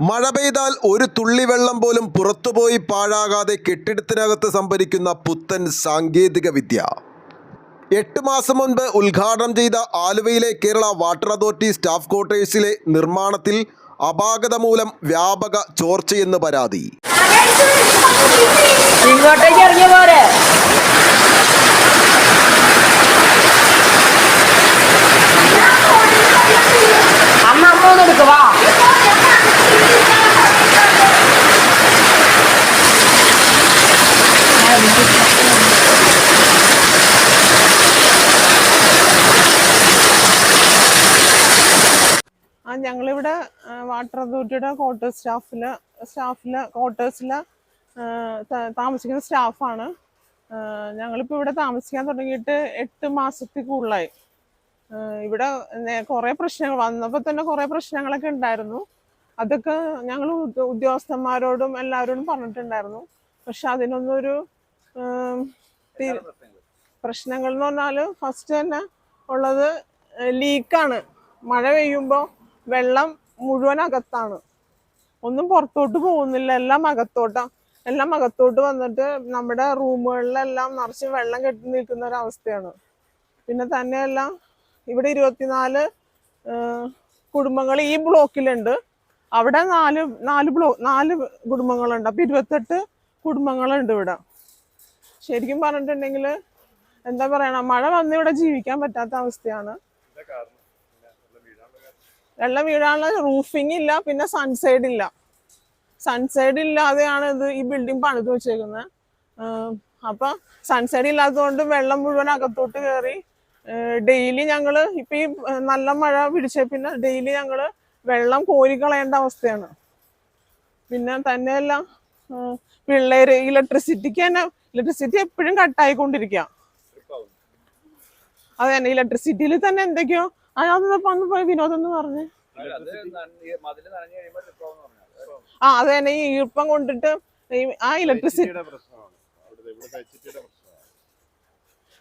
മഴ പെയ്താൽ ഒരു തുള്ളി വെള്ളം പോലും പുറത്തുപോയി പാഴാകാതെ കെട്ടിടത്തിനകത്ത് സംഭരിക്കുന്ന പുത്തൻ സാങ്കേതിക വിദ്യ. 8 മാസം മുൻപ് ഉദ്ഘാടനം ചെയ്ത ആലുവയിലെ കേരള വാട്ടർ അതോറിറ്റി സ്റ്റാഫ് ക്വാർട്ടേഴ്സിലെ നിർമ്മാണത്തിൽ അപാകത മൂലം വ്യാപക ചോർച്ചയെന്ന് പരാതി. ഞങ്ങളിവിടെ വാട്ടർ അതോറിറ്റിയുടെ ക്വാർട്ടേഴ്സിൽ താമസിക്കുന്ന സ്റ്റാഫാണ്. ഞങ്ങളിപ്പോൾ ഇവിടെ താമസിക്കാൻ തുടങ്ങിയിട്ട് 8 മാസത്തിൽ കൂടുതലായി. ഇവിടെ കുറേ പ്രശ്നങ്ങൾ വന്നപ്പോൾ തന്നെ കുറേ പ്രശ്നങ്ങളൊക്കെ ഉണ്ടായിരുന്നു. അതൊക്കെ ഞങ്ങൾ ഉദ്യോഗസ്ഥന്മാരോടും എല്ലാവരോടും പറഞ്ഞിട്ടുണ്ടായിരുന്നു. പക്ഷെ അതിനൊന്നും ഒരു പ്രശ്നങ്ങൾ എന്ന് പറഞ്ഞാൽ ഫസ്റ്റ് തന്നെ ഉള്ളത് ലീക്കാണ്. മഴ പെയ്യുമ്പോൾ വെള്ളം മുഴുവൻ അകത്താണ്, ഒന്നും പുറത്തോട്ട് പോകുന്നില്ല, എല്ലാം അകത്തോട്ട് വന്നിട്ട് നമ്മുടെ റൂമുകളിലെല്ലാം നിറച്ച് വെള്ളം കെട്ടി നിൽക്കുന്ന ഒരവസ്ഥയാണ്. പിന്നെ തന്നെയല്ല ഇവിടെ 24 കുടുംബങ്ങൾ ഈ ബ്ലോക്കിലുണ്ട്. അവിടെ 4 കുടുംബങ്ങളുണ്ട്. അപ്പം 28 കുടുംബങ്ങളുണ്ട് ഇവിടെ. ശരിക്കും പറഞ്ഞിട്ടുണ്ടെങ്കിൽ എന്താ പറയണ, മഴ വന്ന് ഇവിടെ ജീവിക്കാൻ പറ്റാത്ത അവസ്ഥയാണ്. വെള്ളം വീഴാനുള്ള റൂഫിങ് ഇല്ല, പിന്നെ സൺസൈഡ് ഇല്ലാതെയാണ് ഈ ബിൽഡിംഗ് പണിത് വെച്ചേക്കുന്നത്. അപ്പൊ സൺസൈഡ് ഇല്ലാത്തതുകൊണ്ട് വെള്ളം മുഴുവൻ അകത്തോട്ട് കയറി ഡെയിലി ഞങ്ങള് ഇപ്പൊ ഈ നല്ല മഴ പിടിച്ച പിന്നെ ഡെയിലി ഞങ്ങള് വെള്ളം കോരിക്കളയേണ്ട അവസ്ഥയാണ്. പിന്നെ തന്നെയല്ല പിള്ളേര് ഇലക്ട്രിസിറ്റി എപ്പോഴും കട്ടായിക്കൊണ്ടിരിക്കുക. അത് തന്നെ ഇലക്ട്രിസിറ്റിയിൽ തന്നെ എന്തൊക്കെയോ അതൊന്ന് പോയി വിനോദം എന്ന് പറഞ്ഞ് അത് തന്നെ ഈ ഈർപ്പം കൊണ്ടിട്ട് ആ ഇലക്ട്രിസിറ്റി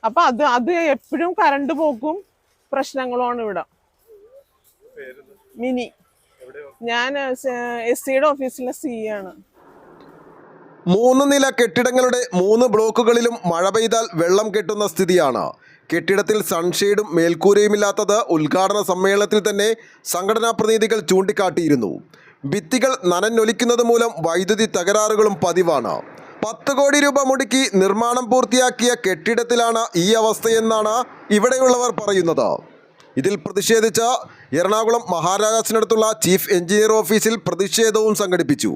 അപ്പൊ അത് എപ്പോഴും കറണ്ട് പോക്കും പ്രശ്നങ്ങളുമാണ് ഇവിടെ. മിനി, ഞാൻ SCയുടെ ഓഫീസിലെ CE ആണ്. 3 നില കെട്ടിടങ്ങളുടെ 3 ബ്ലോക്കുകളിലും മഴ പെയ്താൽ വെള്ളം കെട്ടുന്ന സ്ഥിതിയാണ്. കെട്ടിടത്തിൽ സൺഷെയ്ഡും മേൽക്കൂരയുമില്ലാത്തത് ഉദ്ഘാടന സമ്മേളനത്തിൽ തന്നെ സംഘടനാ പ്രതിനിധികൾ ചൂണ്ടിക്കാട്ടിയിരുന്നു. ഭിത്തികൾ നനഞ്ഞൊലിക്കുന്നത് മൂലം വൈദ്യുതി തകരാറുകളും പതിവാണ്. 10 കോടി രൂപ മുടക്കി നിർമ്മാണം പൂർത്തിയാക്കിയ കെട്ടിടത്തിലാണ് ഈ അവസ്ഥയെന്നാണ് ഇവിടെയുള്ളവർ പറയുന്നത്. ഇതിൽ പ്രതിഷേധിച്ച എറണാകുളം മഹാരാജാസിനടുത്തുള്ള ചീഫ് എഞ്ചിനീയർ ഓഫീസിൽ പ്രതിഷേധവും സംഘടിപ്പിച്ചു.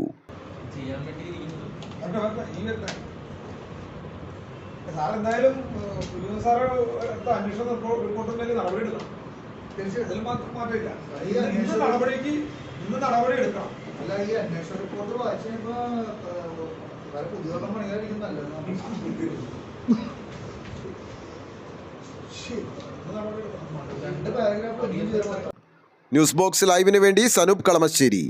എന്തായാലും സാറ് അന്വേഷണ റിപ്പോർട്ടിൽ നടപടി എടുക്കണം. തീർച്ചയായിട്ടും മാറ്റമില്ല. ഇന്ന് നടപടി എടുക്കണം. അല്ല, ഈ അന്വേഷണ റിപ്പോർട്ട് വായിച്ചു പുതിയ പണിയായിരിക്കുന്നല്ലോ. ന്യൂസ് ബോക്സ് ലൈവിന് വേണ്ടി സനൂപ് കളമശ്ശേരി.